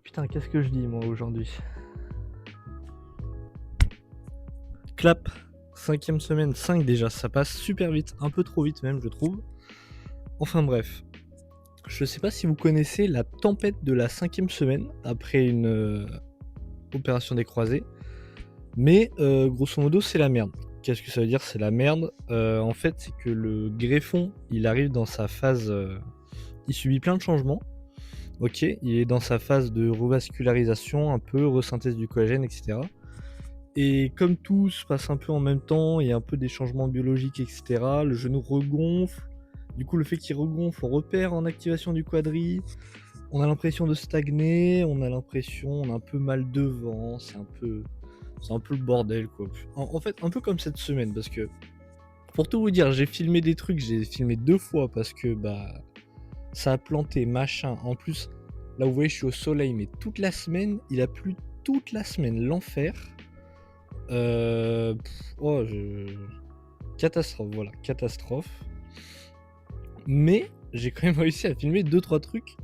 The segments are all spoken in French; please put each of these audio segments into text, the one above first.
Putain, qu'est-ce que je dis moi aujourd'hui? Clap, cinquième semaine, 5 déjà, ça passe super vite, un peu trop vite même je trouve. Enfin bref, je sais pas si vous connaissez la tempête de la cinquième semaine après une opération des croisés, mais grosso modo c'est la merde. Qu'est-ce que ça veut dire c'est la merde? En fait c'est que le greffon il arrive dans sa phase, il subit plein de changements. OK, il est dans sa phase de revascularisation, un peu resynthèse du collagène, etc. Et comme tout se passe un peu en même temps, il y a un peu des changements biologiques, et cetera. Le genou regonfle. Du coup, le fait qu'il regonfle, on repère en activation du quadri. On a l'impression de stagner, on a un peu mal devant, c'est un peu le bordel, quoi. En fait, un peu comme cette semaine, parce que, pour tout vous dire, j'ai filmé des trucs, j'ai filmé 2 fois parce que, bah, ça a planté, machin. En plus, là, vous voyez, je suis au soleil, mais toute la semaine, il a plu toute la semaine, l'enfer. Oh je catastrophe, voilà, catastrophe. Mais j'ai quand même réussi à filmer 2-3 trucs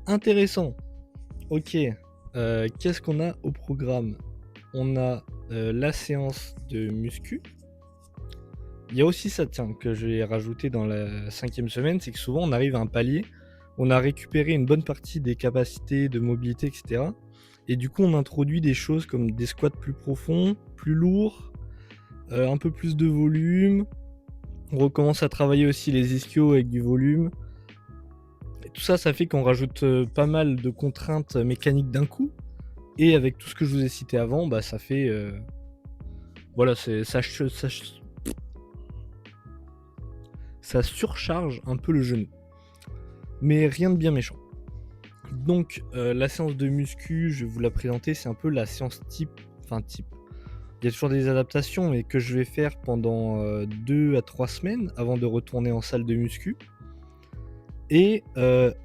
intéressants. OK, qu'est-ce qu'on a au programme? On a, la séance de muscu. Il y a aussi ça, tiens, que je vais rajouter dans la 5e semaine, c'est que souvent on arrive à un palier, on a récupéré une bonne partie des capacités de mobilité et cetera et du coup on introduit des choses comme des squats plus profonds, plus lourds, un peu plus de volume. On recommence à travailler aussi les ischios avec du volume. Et tout ça, ça fait qu'on rajoute pas mal de contraintes mécaniques d'un coup. Et avec tout ce que je vous ai cité avant, bah ça fait. Voilà, ça surcharge un peu le genou. Mais rien de bien méchant. Donc, la séance de muscu, je vais vous la présenter, c'est un peu la séance type. Enfin, type. Il y a toujours des adaptations, mais que je vais faire pendant 2 à 3 semaines avant de retourner en salle de muscu. Et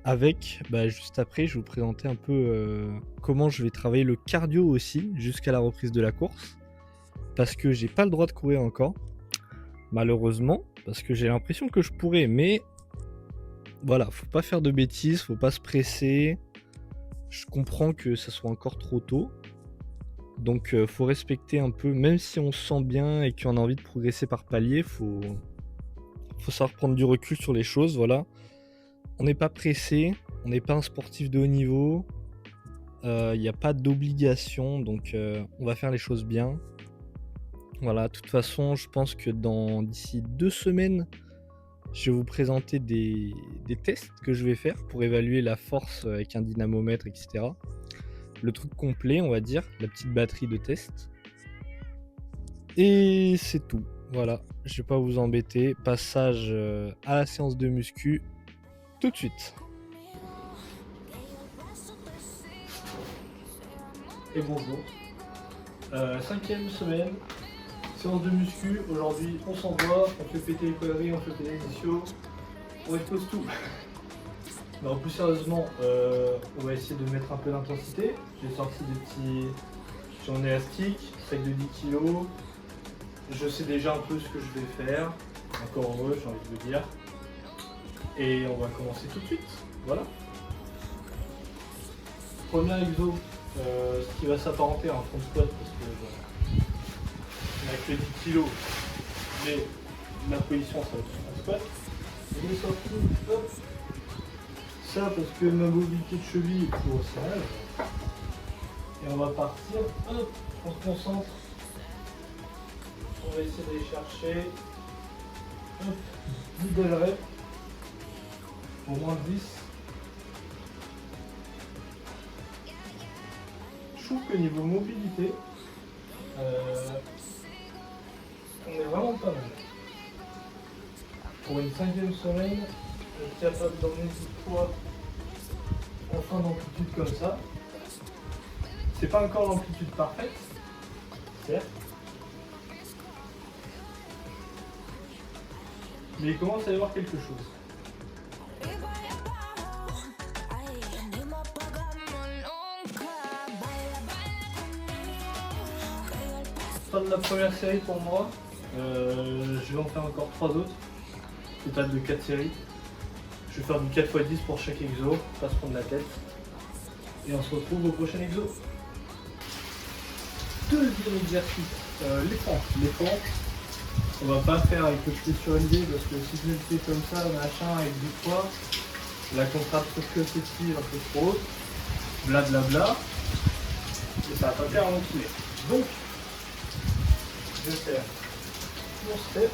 avec, bah, juste après, je vais vous présenter un peu comment je vais travailler le cardio aussi jusqu'à la reprise de la course. Parce que j'ai pas le droit de courir encore, malheureusement, parce que j'ai l'impression que je pourrais, mais voilà, faut pas faire de bêtises, faut pas se presser. Je comprends que ça soit encore trop tôt, donc faut respecter un peu, même si on se sent bien et qu'on a envie de progresser par palier, faut savoir prendre du recul sur les choses, voilà. On n'est pas pressé, on n'est pas un sportif de haut niveau, il n'y a pas d'obligation, donc on va faire les choses bien. Voilà, de toute façon, je pense que d'ici 2 semaines, je vais vous présenter des tests que je vais faire pour évaluer la force avec un dynamomètre, et cetera. Le truc complet, on va dire, la petite batterie de test. Et c'est tout. Voilà, je vais pas vous embêter. Passage à la séance de muscu tout de suite. Et bonjour. 5e semaine, séance de muscu. Aujourd'hui, on s'envoie, on fait péter les quadris, on fait péter les ischios, on expose tout. Non, plus sérieusement, on va essayer de mettre un peu d'intensité. J'ai sorti des petits journées élastiques, sac de 10 kg. Je sais déjà un peu ce que je vais faire. Encore heureux, j'ai envie de dire. Et on va commencer tout de suite. Voilà. Premier exo, ce qui va s'apparenter à un front squat parce que voilà, on n'a que 10 kg, mais la position ça va être un squat. Je vais sortir, hop. Ça parce que ma mobilité de cheville est toujours au sage. Et on va partir, hop, on se concentre. On va essayer d'aller chercher, hop, 10 belles reps, au moins 10. Je trouve que niveau mobilité, on est vraiment pas mal. Pour une 5e semaine, être capable d'emmener du poids en fin d'amplitude comme ça. C'est pas encore l'amplitude parfaite, certes. Mais il commence à y avoir quelque chose. Fin de la première série pour moi. Je vais en faire encore 3 autres. Total de 4 séries. Je vais faire du 4x10 pour chaque exo, pas se prendre la tête. et on se retrouve au prochain exo. Deuxième exercice, les fentes. Les fentes, on va pas faire avec le pied surélevé parce que si je le fais comme ça, machin, avec du poids, la contraction excessive un peu trop haute, blablabla, et ça va pas faire un long. Donc, je vais faire mon step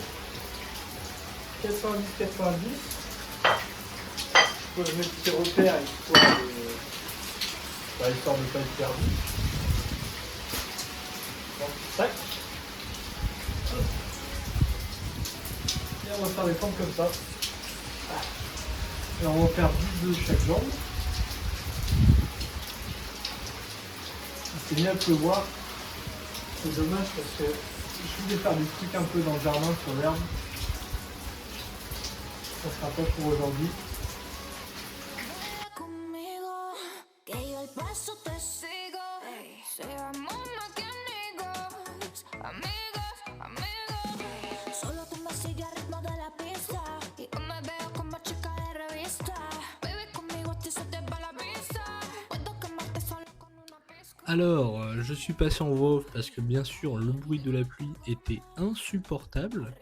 90-90. Je pose mes petits repères histoire de ne pas être perdu. Donc, tac. Et on va faire des formes comme ça. Et on va faire 10 de chaque jambe. C'est bien de pleuvoir. C'est dommage parce que je voulais faire des trucs un peu dans le jardin sur l'herbe. Ça sera pas pour aujourd'hui. Alors, je suis passé en voix off parce que bien sûr le bruit de la pluie était insupportable.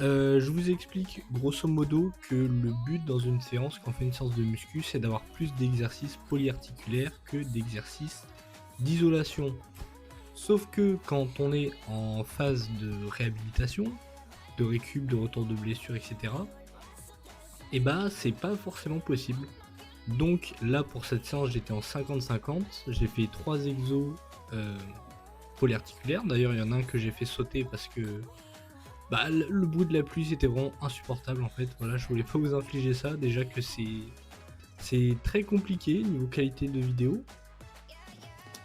Je vous explique grosso modo que le but dans une séance, quand on fait une séance de muscu, c'est d'avoir plus d'exercices polyarticulaires que d'exercices d'isolation. Sauf que quand on est en phase de réhabilitation, de récup, de retour de blessure, etc., et bah c'est pas forcément possible. Donc là pour cette séance j'étais en 50-50, j'ai fait 3 exos polyarticulaires, d'ailleurs il y en a un que j'ai fait sauter parce que le bruit de la pluie c'était vraiment insupportable en fait, voilà, je voulais pas vous infliger ça, déjà que c'est très compliqué niveau qualité de vidéo.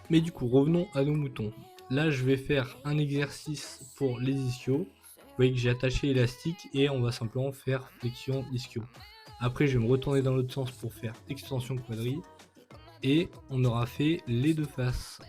Mais du coup revenons à nos moutons. Là je vais faire un exercice pour les ischios, vous voyez que j'ai attaché l'élastique et on va simplement faire flexion ischio. Après, je vais me retourner dans l'autre sens pour faire extension quadri. Et on aura fait les deux faces.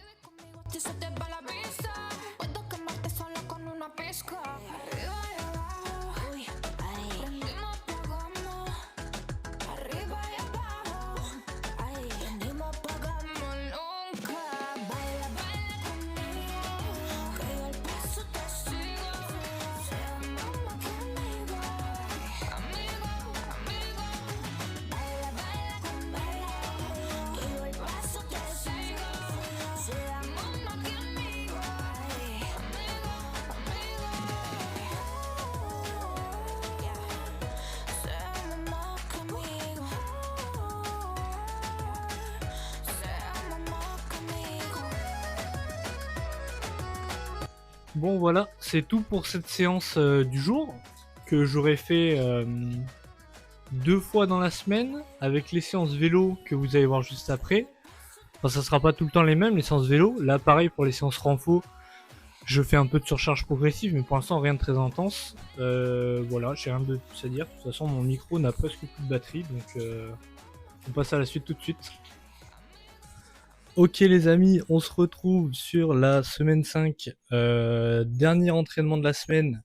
Bon voilà, c'est tout pour cette séance du jour que j'aurais fait 2 fois dans la semaine avec les séances vélo que vous allez voir juste après. Enfin, ça sera pas tout le temps les mêmes, les séances vélo. Là, pareil pour les séances renfo, je fais un peu de surcharge progressive, mais pour l'instant rien de très intense. Voilà, j'ai rien de plus à dire. De toute façon, mon micro n'a presque plus de batterie, donc on passe à la suite tout de suite. Ok les amis, on se retrouve sur la semaine 5, dernier entraînement de la semaine,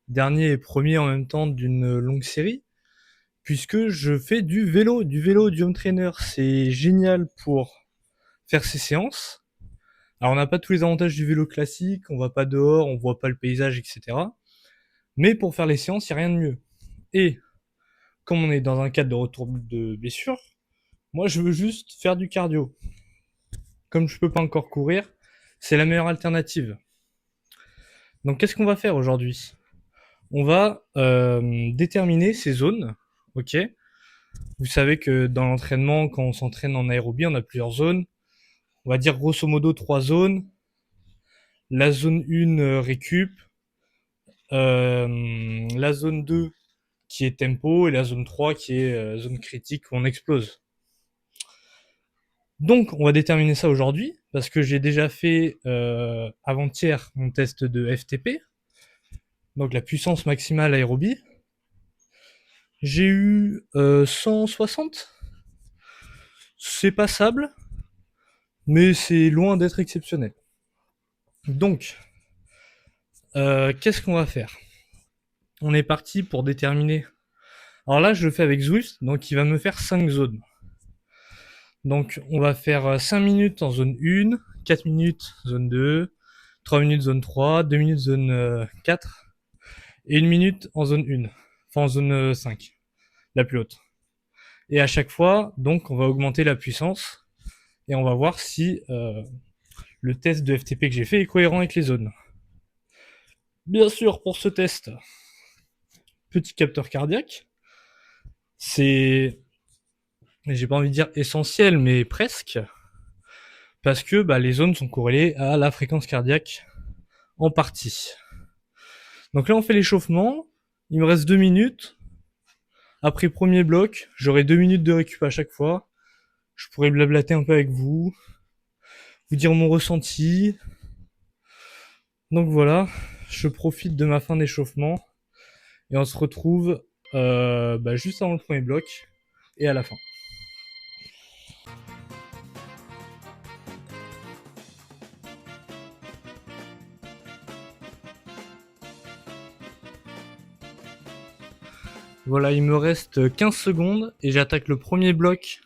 dernier et premier en même temps d'une longue série, puisque je fais du vélo, du home trainer. C'est génial pour faire ces séances. Alors on n'a pas tous les avantages du vélo classique, on va pas dehors, on voit pas le paysage, etc. Mais pour faire les séances, il n'y a rien de mieux. Et comme on est dans un cadre de retour de blessure, moi je veux juste faire du cardio. Comme je peux pas encore courir, c'est la meilleure alternative. Donc qu'est-ce qu'on va faire aujourd'hui? On va déterminer ces zones, ok? Vous savez que dans l'entraînement, quand on s'entraîne en aérobie, on a plusieurs zones. On va dire grosso modo 3 zones. La zone 1 récup, la zone 2 qui est tempo et la zone 3 qui est zone critique où on explose. Donc on va déterminer ça aujourd'hui parce que j'ai déjà fait avant-hier mon test de FTP, donc la puissance maximale aérobie. J'ai eu 160. C'est passable, mais c'est loin d'être exceptionnel. Donc, qu'est-ce qu'on va faire? On est parti pour déterminer. Alors là, je le fais avec Zwift, donc il va me faire 5 zones. Donc on va faire 5 minutes en zone 1, 4 minutes zone 2, 3 minutes zone 3, 2 minutes zone 4 et 1 minute en zone 1, enfin en zone 5, la plus haute. Et à chaque fois, donc on va augmenter la puissance et on va voir si le test de FTP que j'ai fait est cohérent avec les zones. Bien sûr, pour ce test, petit capteur cardiaque, c'est, j'ai pas envie de dire essentiel, mais presque, parce que les zones sont corrélées à la fréquence cardiaque en partie. Donc là, on fait l'échauffement. Il me reste 2 minutes. Après premier bloc, j'aurai 2 minutes de récup à chaque fois. Je pourrai blablater un peu avec vous dire mon ressenti. Donc voilà, je profite de ma fin d'échauffement et on se retrouve juste avant le premier bloc et à la fin. Voilà, il me reste 15 secondes et j'attaque le premier bloc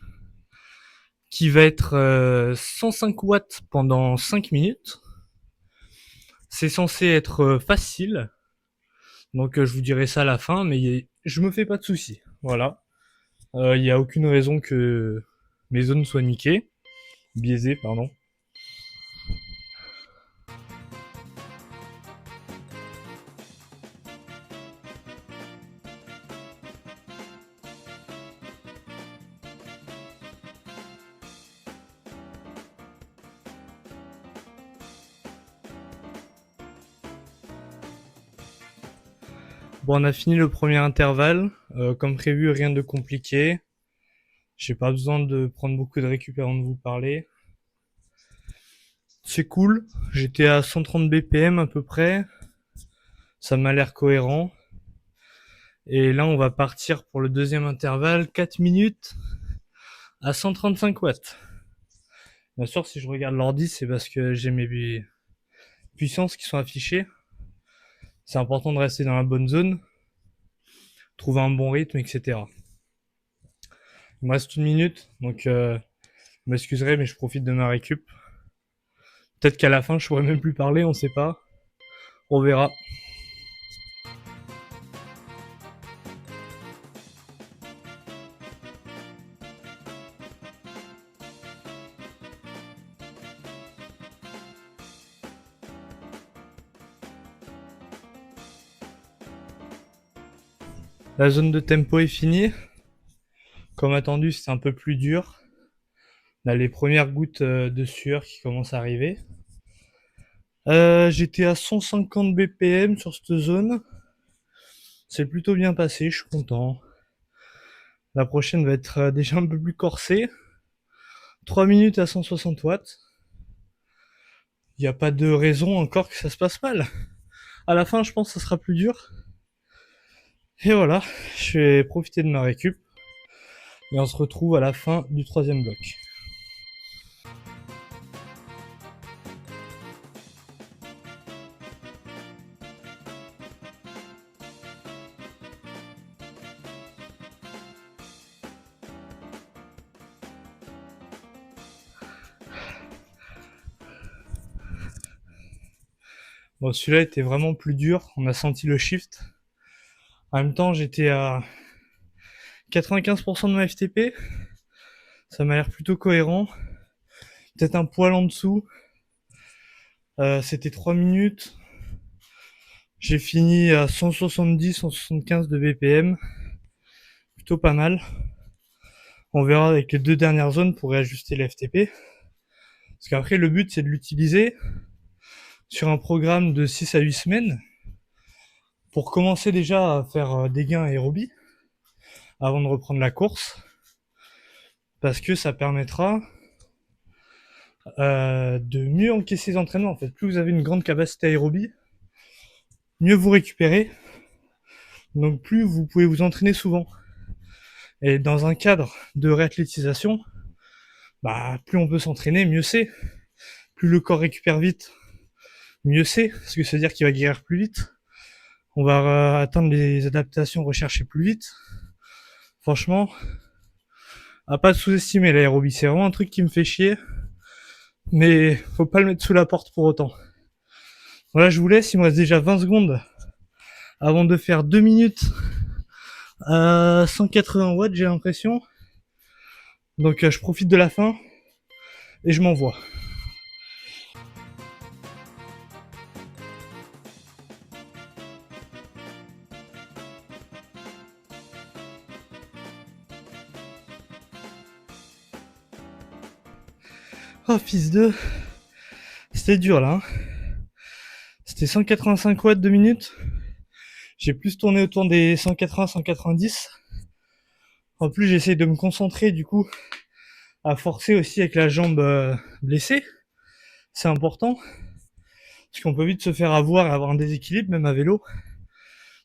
qui va être 105 watts pendant 5 minutes. C'est censé être facile, donc je vous dirai ça à la fin, mais je me fais pas de soucis. Voilà, il n'y a aucune raison que mes zones soient biaisées, pardon. Bon, on a fini le premier intervalle. Comme prévu, rien de compliqué. J'ai pas besoin de prendre beaucoup de récup avant de vous parler. C'est cool. J'étais à 130 BPM à peu près. Ça m'a l'air cohérent. Et là, on va partir pour le deuxième intervalle. 4 minutes à 135 watts. Bien sûr, si je regarde l'ordi, c'est parce que j'ai mes puissances qui sont affichées. C'est important de rester dans la bonne zone, trouver un bon rythme, etc. Il me reste 1 minute, donc vous m'excuserez, mais je profite de ma récup. Peut-être qu'à la fin, je pourrais même plus parler, on sait pas. On verra. La zone de tempo est finie. Comme attendu, c'est un peu plus dur. On a les premières gouttes de sueur qui commencent à arriver. J'étais à 150 BPM sur cette zone. C'est plutôt bien passé, je suis content. La prochaine va être déjà un peu plus corsée. 3 minutes à 160 watts. Il n'y a pas de raison encore que ça se passe mal. À la fin, je pense que ça sera plus dur. Et voilà, je vais profiter de ma récup. Et on se retrouve à la fin du troisième bloc. Bon, celui-là était vraiment plus dur. On a senti le shift. En même temps, j'étais à 95% de ma FTP. Ça m'a l'air plutôt cohérent. Peut-être un poil en dessous. C'était 3 minutes. J'ai fini à 170, 175 de BPM. Plutôt pas mal. On verra avec les 2 dernières zones pour réajuster la FTP. Parce qu'après, le but, c'est de l'utiliser sur un programme de 6 à 8 semaines pour commencer déjà à faire des gains aérobie avant de reprendre la course. Parce que ça permettra de mieux encaisser les entraînements. En fait, plus vous avez une grande capacité aérobie, mieux vous récupérez. Donc plus vous pouvez vous entraîner souvent. Et dans un cadre de réathlétisation, plus on peut s'entraîner, mieux c'est. Plus le corps récupère vite, mieux c'est. Parce que ça veut dire qu'il va guérir plus vite. On va atteindre les adaptations recherchées plus vite. Franchement, À pas sous-estimer l'aérobie, c'est vraiment un truc qui me fait chier, mais faut pas le mettre sous la porte pour autant. Voilà, je vous laisse, il me reste déjà 20 secondes avant de faire 2 minutes à 180 watts, j'ai l'impression. Donc je profite de la fin et je m'envoie. Oh fils de... C'était dur là. Hein. C'était 185 watts 2 minutes. J'ai plus tourné autour des 180-190. En plus j'essaye de me concentrer du coup à forcer aussi avec la jambe blessée. C'est important. Parce qu'on peut vite se faire avoir et avoir un déséquilibre même à vélo.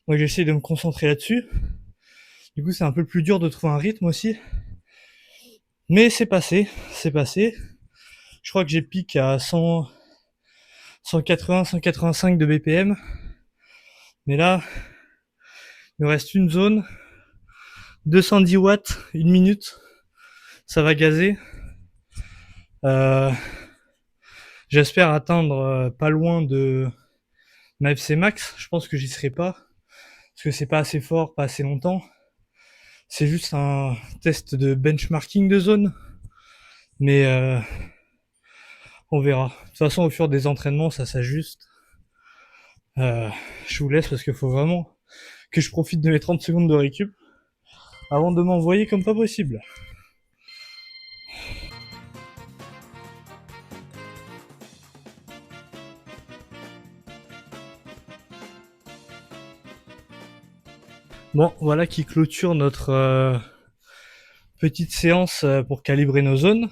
Donc j'essaye de me concentrer là-dessus. Du coup c'est un peu plus dur de trouver un rythme aussi. Mais c'est passé. Je crois que j'ai piqué à 100, 180, 185 de BPM. Mais là, il nous reste une zone, 210 watts, une minute. Ça va gazer. J'espère atteindre pas loin de ma FC Max. Je pense que j'y serai pas. Parce que c'est pas assez fort, pas assez longtemps. C'est juste un test de benchmarking de zone. Mais on verra. De toute façon, au fur des entraînements, ça s'ajuste. Je vous laisse parce qu'il faut vraiment que je profite de mes 30 secondes de récup avant de m'envoyer comme pas possible. Bon, voilà qui clôture notre petite séance pour calibrer nos zones.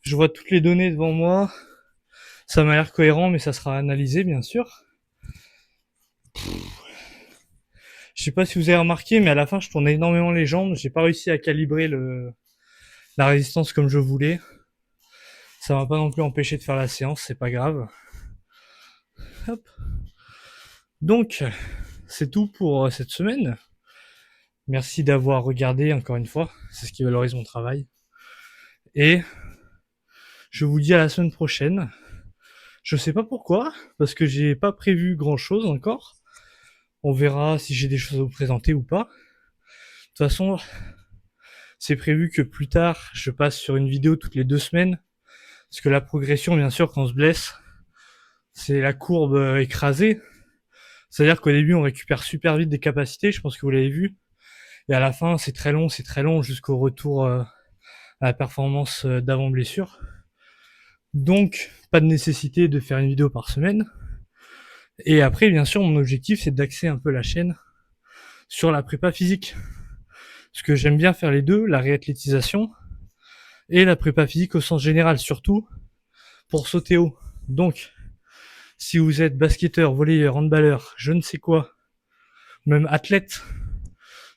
Je vois toutes les données devant moi. Ça m'a l'air cohérent, mais ça sera analysé, bien sûr. Je sais pas si vous avez remarqué, mais à la fin, je tournais énormément les jambes. J'ai pas réussi à calibrer la résistance comme je voulais. Ça m'a pas non plus empêché de faire la séance, c'est pas grave. Hop. Donc, c'est tout pour cette semaine. Merci d'avoir regardé encore une fois. C'est ce qui valorise mon travail. Et je vous dis à la semaine prochaine. Je sais pas pourquoi, parce que j'ai pas prévu grand chose encore. On verra si j'ai des choses à vous présenter ou pas. De toute façon, c'est prévu que plus tard, je passe sur une vidéo toutes les 2 semaines. Parce que la progression, bien sûr, quand on se blesse, c'est la courbe écrasée. C'est-à-dire qu'au début, on récupère super vite des capacités, je pense que vous l'avez vu. Et à la fin, c'est très long jusqu'au retour à la performance d'avant blessure. Donc, pas de nécessité de faire une vidéo par semaine. Et après, bien sûr, mon objectif, c'est d'axer un peu la chaîne sur la prépa physique. Parce que j'aime bien faire les deux, la réathlétisation et la prépa physique au sens général, surtout pour sauter haut. Donc, si vous êtes basketteur, volleyeur, handballeur, je ne sais quoi, même athlète,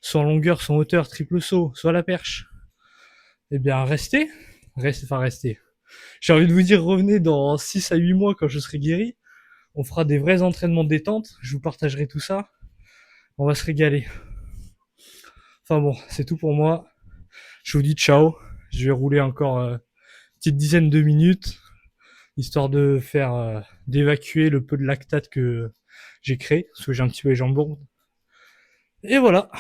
soit en longueur, soit en hauteur, triple saut, soit à la perche, eh bien restez. J'ai envie de vous dire, revenez dans 6 à 8 mois quand je serai guéri. On fera des vrais entraînements de détente, je vous partagerai tout ça. On va se régaler. Enfin bon, c'est tout pour moi. Je vous dis ciao. Je vais rouler encore une petite dizaine de minutes, histoire de faire d'évacuer le peu de lactate que j'ai créé, parce que j'ai un petit peu les jambes lourdes. Et voilà.